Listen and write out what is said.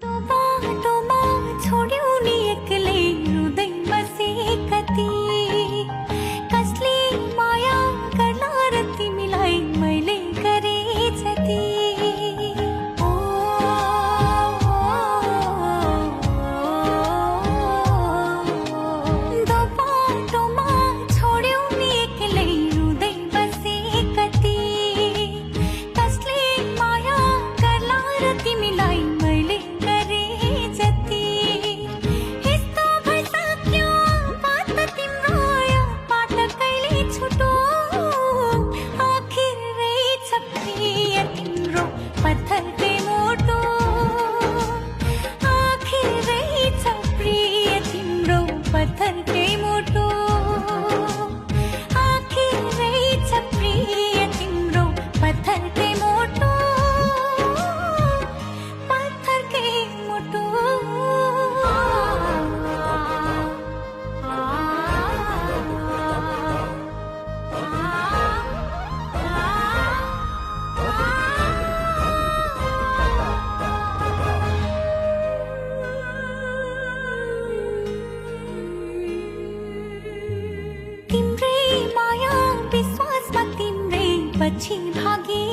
तो बाटोमा छोड्यौ नि एक्लै रुँदै बसे कति कसले माया गर्ला र तिमीलाई मैले गरे जति ओ, दो बाटोमा छोड्यौ नि एक्लै रुँदै बसे कति कसले माया गर्ला र तिमीलाई मैले गरे जति यस्तो भइसक्यो बात तिम्रो यो बात कहिले छुटो आखिर रहेछ प्रिय तिम्रो पत्थरकै मोटो आखिर रहेछ प्रिय तिम्रो पत्थरकै मोटो आखिर रहेछ प्रिय तिम्रो पत्थरकै मोटो पत्थरकै मोटो तिम्रै माया विश्वासमा तिम्रै पछि भागे